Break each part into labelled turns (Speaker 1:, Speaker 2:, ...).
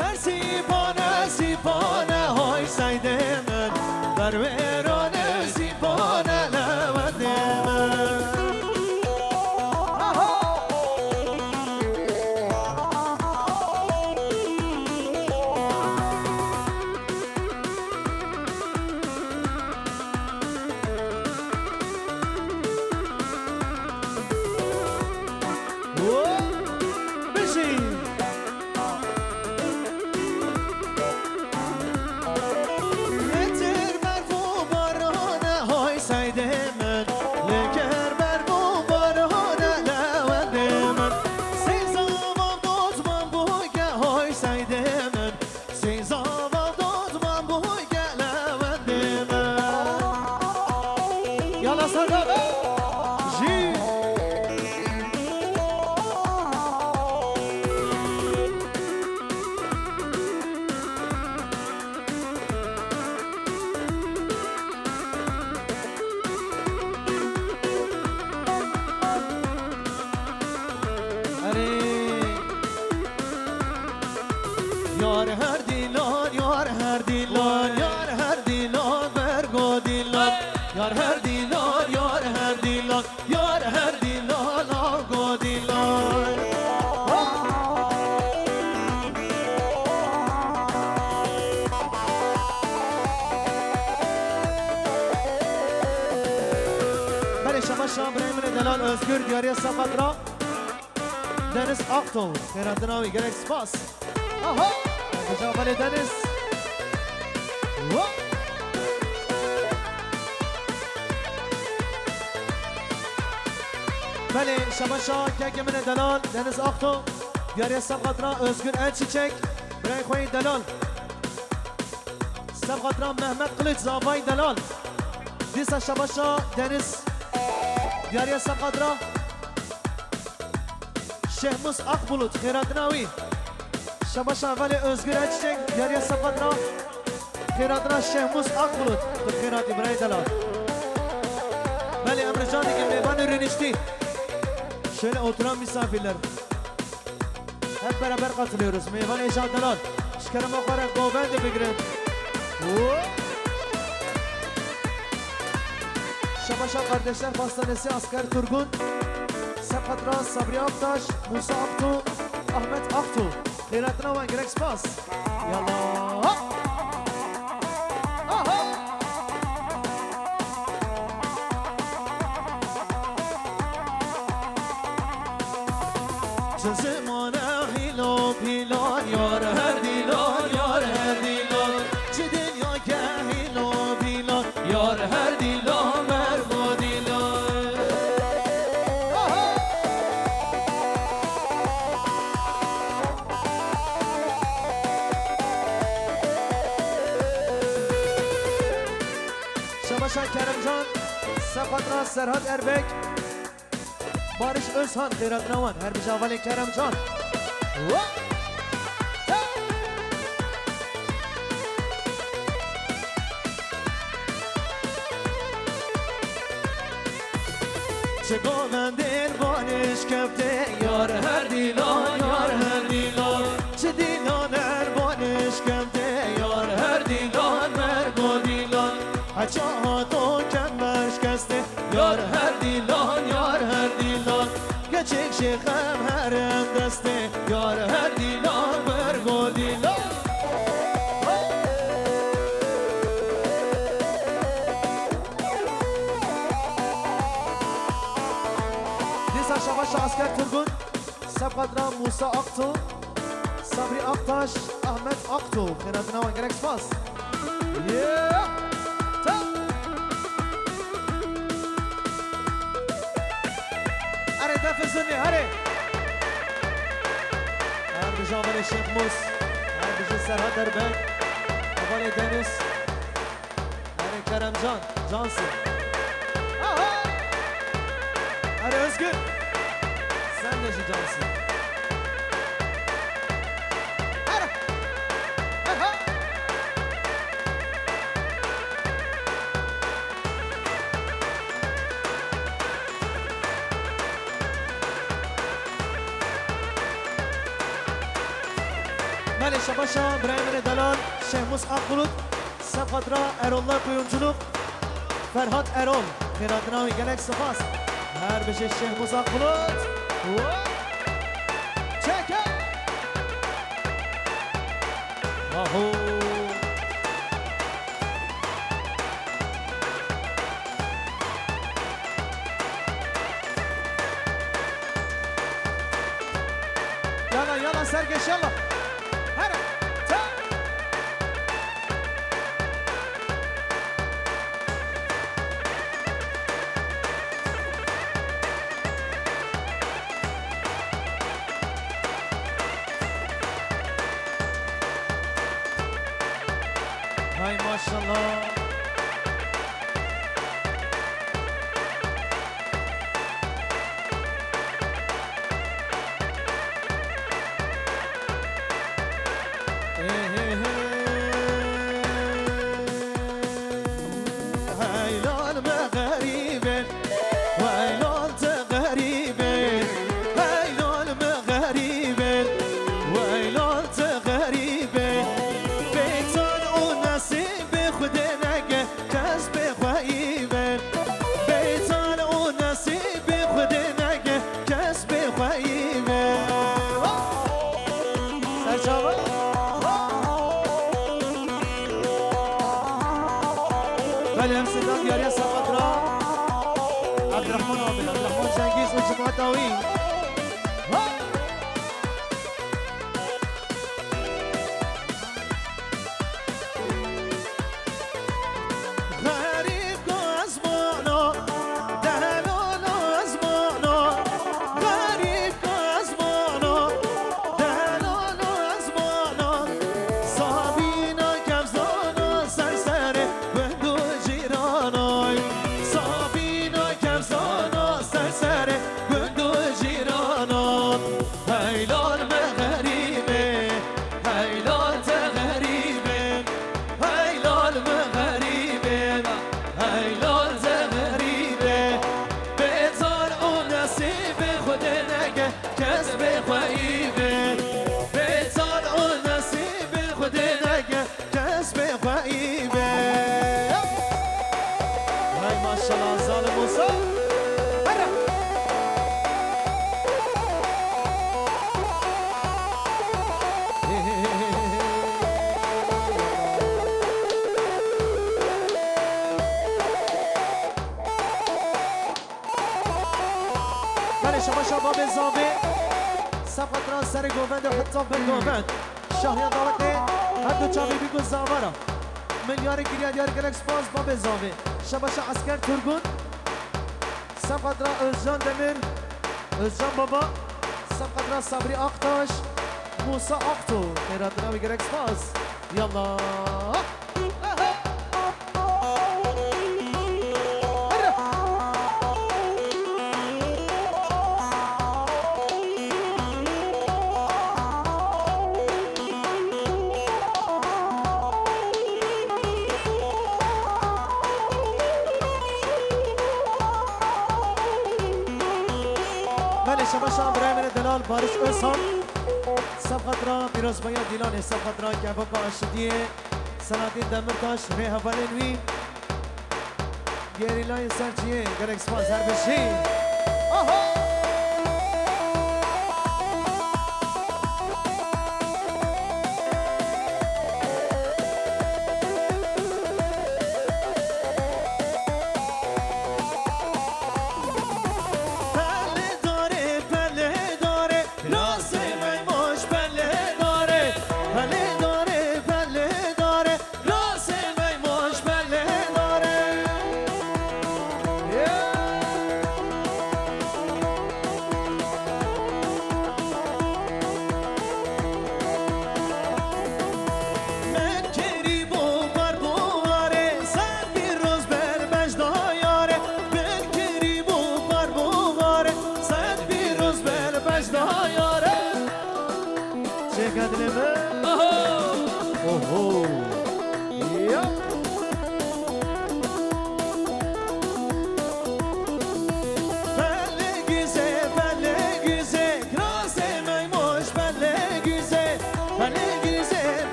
Speaker 1: سر سیپانه سیپانه های سیده من بر ویرانه سیپانه لبد من یار هر دیلان یار هر دیلان یار هر دیلان برگو دیلان یار هر دیلان یار هر دیلان یار هر دیلان آگو دیلان بله شما شامبره من دلال özgür دیاری سفت را دنس آقتو خیراندناوی گرک سپاس آها مجابل دنس بله شماشا که من دلال دنس آختو دیاری سبقدران özgür elçiçek برای خوی دلال سبقدران محمد قلج زاوای دلال دیسا شماشا دنس دیاری سبقدران شهموس اقبولوت خیراتناوی شماشا ولی özgür elçiçek دیاری سبقدران خیراتنا شهموس اقبولوت خیراتی برای دلال بله امرجانی که میبان رنشتی şöyle oturan misafirler hep beraber katılıyoruz. Meyvan Eşan Dalal şekerim okarak goven de bigret Şabaşa Kardeşler Pastanesi Asker Turgun Sepatra Sabri Aktaş Musa Aktu Ahmet Aktu Khairatına van gerek spas Yallah زمانه هیلو پیلان یار هر دیلان یار هر دیلان چه دنیا که هیلو پیلان یار هر دیلان مرگو دیلان شماشان کرمجان سپاترا سرحد اربک Barış Özhan Khairatına van her mücavale Keremcan Çekoven del barış köfte yar her dilan yar her dilan Çe dilan her barış köfte yar her dilan mergo dilan Haça hato kemer şkeste yar her dilan yar her dilan Geçik şekem her deste yar her dilan mergo dilan Disa Şabaşa Asker Turgun Sabqadra Musa Aktu Sabri Aktaş Ahmet Aktu Khairatına van gerek spas Yeah Hadi defizini hadi Her bir Javale Şehmus Her bir Serhat Erbek Havale Deniz Hadi Keremcan Cansın Hadi Özgür Sen de şu Cansın بله شباشا برای من دلال شیخ مصعب قلوت سفادرا ارولار کuyumculuk فرهاد ارول خیراتناوی گلک سپاس هر بشه شیخ مصعب قلوت چکه واهو يلا يلا سرقش يلا هلا هاي ما شاء الله بله همسدان دیاری سفادرا عبدالرحمن عابد عبدالرحمن جنگیز و جماعت آوین شباشا باب زاوی سفادرا سر گووند و حتی بر گووند شهریان دارده هر دو چاوی بیگو زاورا ملیار گریه دیار گلک سپاس باب زاوی شباشا اسکر ترگون سفادرا özcan demir özcan baba سفادرا صبری آقتاش موسا آقتو خیراتنا و گلک سپاس یالله شباشا برای من دلال بارش özhan سفادرا پیروزبایا دیلان سفادرا کباب آشدیه سنادین دمرتاش ری حوالینوی گیری لاین سرچیه گرک سپاس هر بشی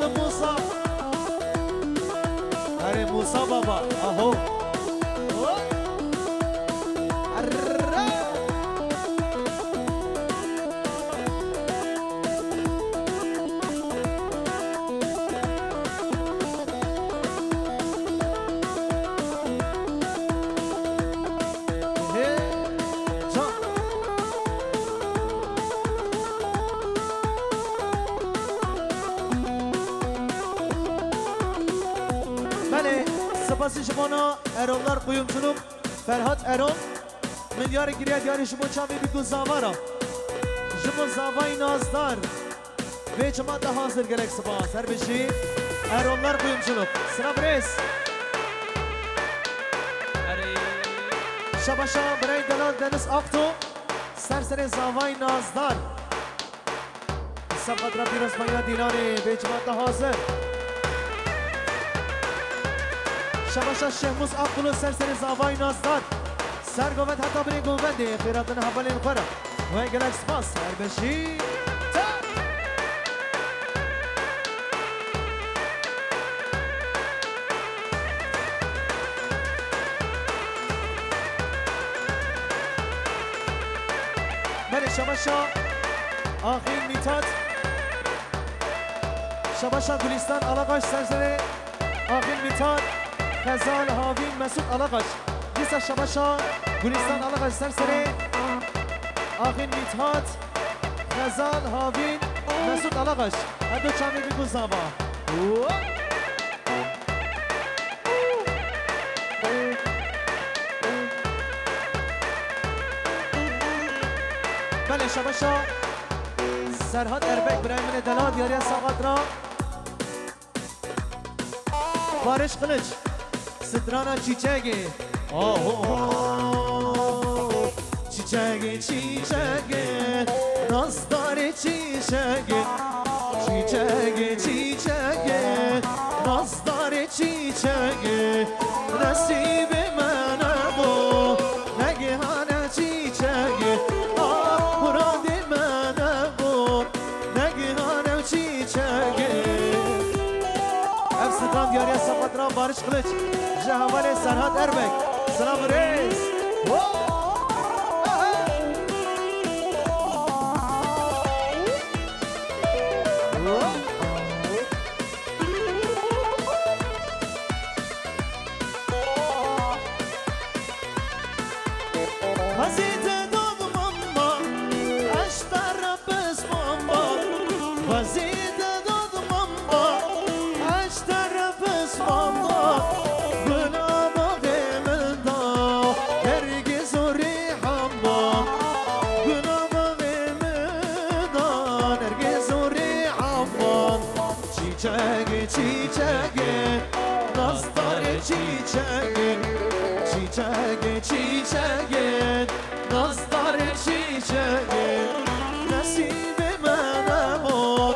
Speaker 1: دلال موسى هري موسى بابا اهو سپاسی شمانا ارونlar kuyumculuk Ferhat Eron milyar giriye diyarı şumu çavi bir gün zavara şumu zavay nazdar ve çama da hazır gerek spas her bir şey Eronlar kuyumculuk sıra bres Şabaşa Birey Delal Deniz Aktu serseri zavay nazdar Sabadra Piros Maya Dinari ve çama da hazır Şabaşa Şehmuz Akbulu serseri zavay nazdar Sergovet hatta biri gulbendi Firatını habalin kara Ve gelek spas her beşi Beni Şabaşa Ahil Mitat Şabaşa Gülistan Alagaş serseri Ahil Mitat Khazal Havin Mesut Alagaş Disa Şabaşa Gülistan Alagaş serseri Ahil Mithat Khazal Havin Mesut Alagaş Hadi çami bir kuzaba Bale Şabaşa Serhat Erbek Brahimine Delal Diyariye Sagadra Barış Kılıç Strana Çiçeği Çiçeği çiçeği Nastarı çiçeği Çiçeği çiçeği Nastarı çiçeği Nasibime ne bu Ne gihane çiçeği Ah muradime ne bu Ne gihane çiçeği Efsikan Diyariye Sapadran Barış Kılıç Cehavale Serhat Erbek Selam Reis Vaziyete doğdum amma Aştara pes mamba Vaziyete doğdum amma Aştara pes mamba Çiçeği çiçeği Nastarı çiçeği Çiçeği çiçeği Nastarı çiçeği Nasibime ne bu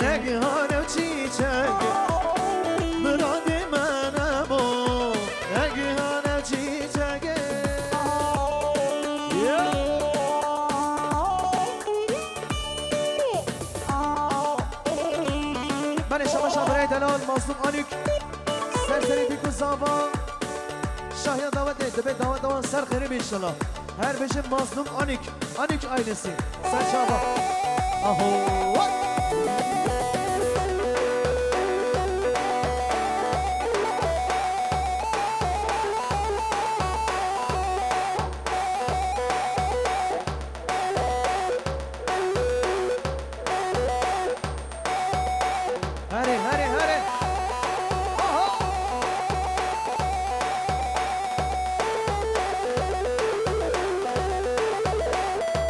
Speaker 1: Ne gihane çiçeği Müradime ne bu Ne gihane çiçeği Beni Şabaşa Birey Delal Mazlum Anük Serseri bir kuzaba Şahya davet etti ve davet davan ser kırım inşallah Her beşin Mazlum Anük Anük ailesi Ser Şaba Aho Hare hare hare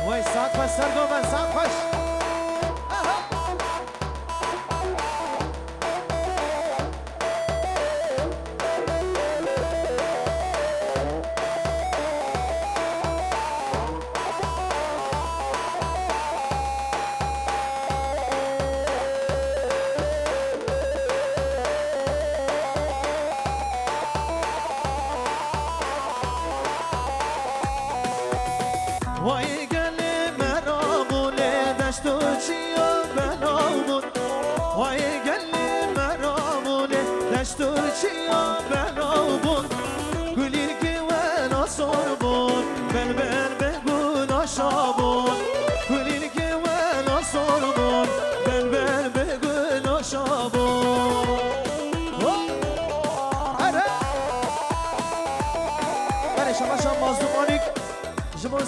Speaker 1: Vay saat baş Sergo ben saat baş Vay geli merabule deştu çiyo belavun Vay geli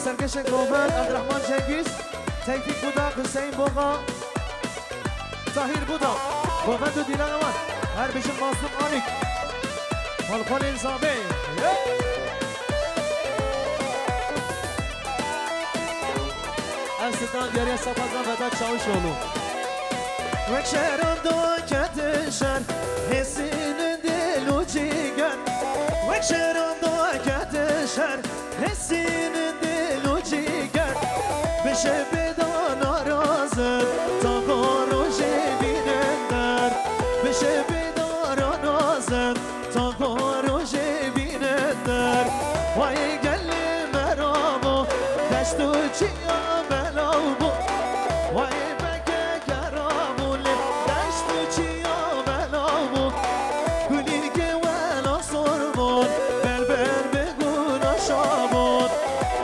Speaker 1: سرکش گوهر عبدالرحمن جنگیز توفیق بودا حسین بوغا طاهر بودا گوهر دو دیلان امان هر بشن ماسوم آنیک مالخون انزابه ارسطان دیاری سپازان وداد چاوش اولو وکشرم دو کتشن حسین دلو جیگر وکشرم دو کتشن حسین دلو جیگر بشه بدان آرازد تا گاروش بینندر بشه بدان آرازد تا گاروش بینندر وای گل مرامو دشتو چیا بلاو بو وای بگه گرامو دشتو چیا بلاو بو گلی که ولا سرمون بلبل بگو نشابون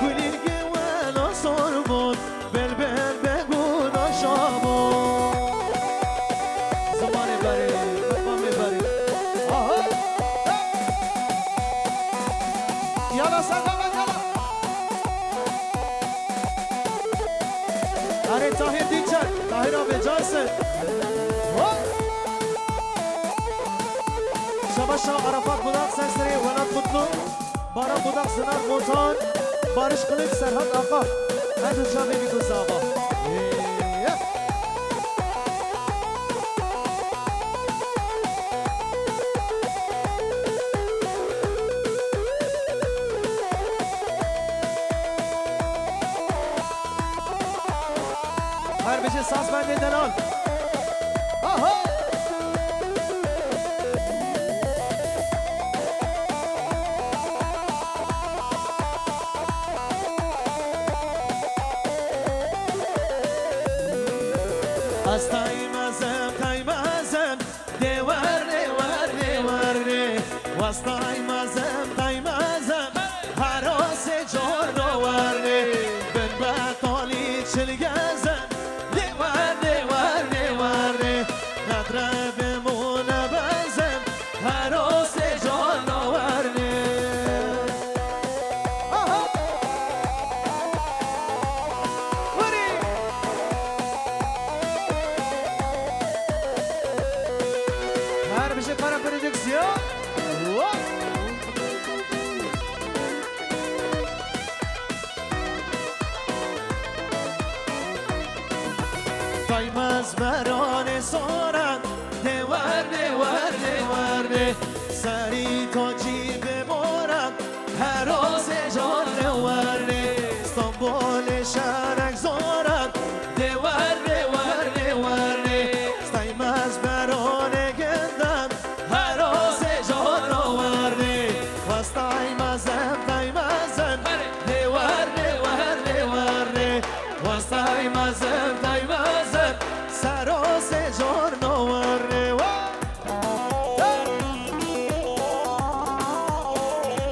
Speaker 1: گلی که ولا سرمون بلبل بگو نشابون زمانه بره زمانه بره آها یالا سلام آره طاهر دیچر طاهر آبه جانسن شبا شاه عرفات بوداق سنسری ولاد مطلوب بارا بوداق زنار موتان بارش قلق سرحد آقا هدو شابه بیگو زابا هر بشه ساز بنده دلال آها از تایمازم دیوار واس تایمازم حراس جانور بن بطالی چلگزم دیوار ندربمون بزم حراس جانور هر بشه کارم پردکسیون تایماز بران سارن دیوار سری تا جیب بارن حراس جانور استانبول شرک زارن دیوار تایماز بران گندن حراس جانور واس تایمازم دیوار واس تایمازم سراس جانور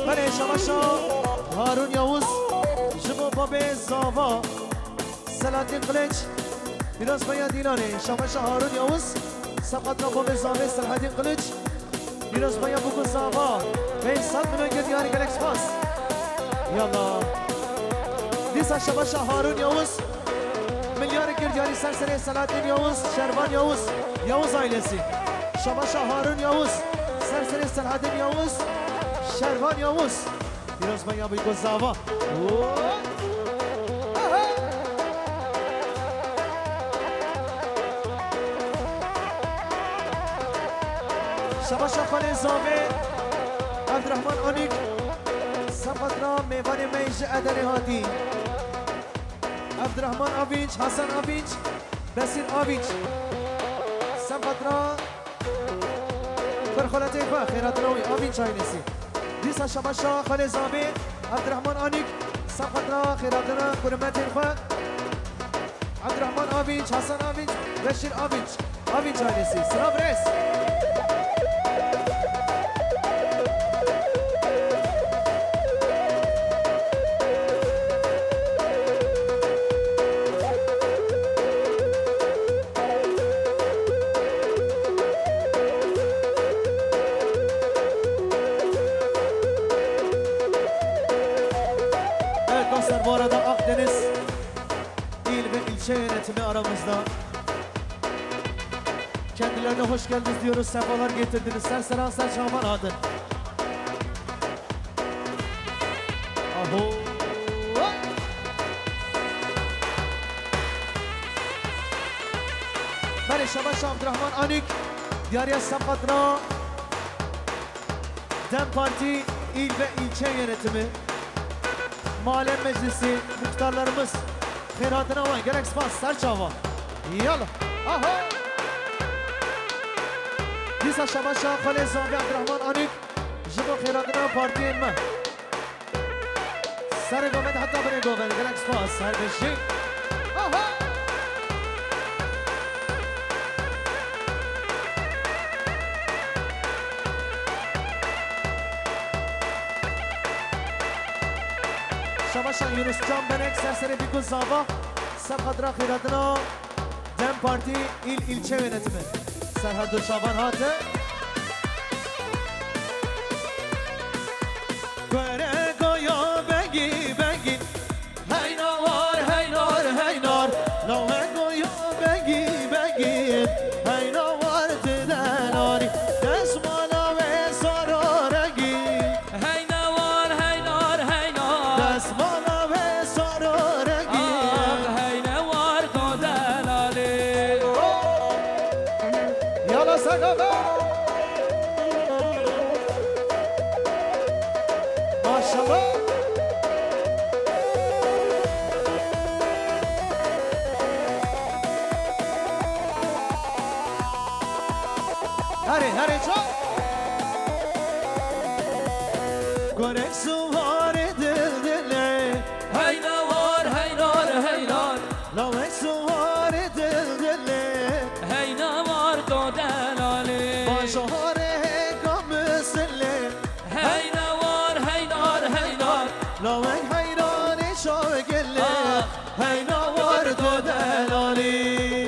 Speaker 1: بله شماشا هارون یاوز جمو باب زاوا سلاتین قلج بیراز بایا دیلانه شماشا هارون یاوز سقط را باب زاوا سلاتین قلج بیراز بایا بگو زاوا به سال منو دیاری گلکس پاس یالا دیسا شماشا هارون یاوز میلیار گردیاری سرسره سلاتین یاوز شربان یاوز ailesi شماشا هارون یاوز سرسره سلاتین یاوز شربان یاوز biraz ben yapayım zava شماشا خان زاوه عبدالرحمن آنیک سپترا میوان میج ادری هاتی عبدالرحمن آوینچ حسن آوینچ بسیر آوینچ سپترا برخالت ایفا خیرات روی آوینچ آینسی دیسا شماشا خان زاوه عبدالرحمن آنیک سپترا خیرات روی کرمت ایفا عبدالرحمن آوینچ حسن آوینچ بسیر آوینچ آینسی سلام رئیس bu arada Kendilerine hoş geldiniz diyoruz, sefalar getirdiniz. Serseran Serçaman adın. Aho. Ben Şabaş Abdurrahman Anik, Diyarya Sampatra, DEM Parti İl ve İlçe Yönetimi, Mahalle Meclisi, muhtarlarımız, Khairatına ve Gerek Spas Serçava. Yallah. Aho. Disa Şabaşa Khaled Zavi Abdurrahman Anik, Jibo Khairatına Parti İlme. Sarı Gomet hatta beni Gomet Gerek Spas Serbeşi. Aho. Şabaşan Yunus Can Benek Serseri Bikul Zava Serhadra Khairatına DEM Parti İl İlçe Yönetimi Serhadur Şaban Hatı Göre goya bengi bengi Hey nar hey nar hey nar Lave goya bengi bengi Hey nar diden ari Desmana ve sarı rengi
Speaker 2: Hey ne var hey nar hey nar
Speaker 1: Desmana ve sarı rengi
Speaker 2: Ah hey ne var to delali
Speaker 1: Yala sakaba Maşallah Hare çok Görek suvar edildile
Speaker 2: Hey ne var hey nar hey nar
Speaker 1: Lavek suvar edildile
Speaker 2: Hey ne var to delali
Speaker 1: Başahare kamısille
Speaker 2: Hey ne var hey nar hey nar
Speaker 1: Lavek hayrani şavgelle
Speaker 2: Ah.
Speaker 1: Hey navar do delali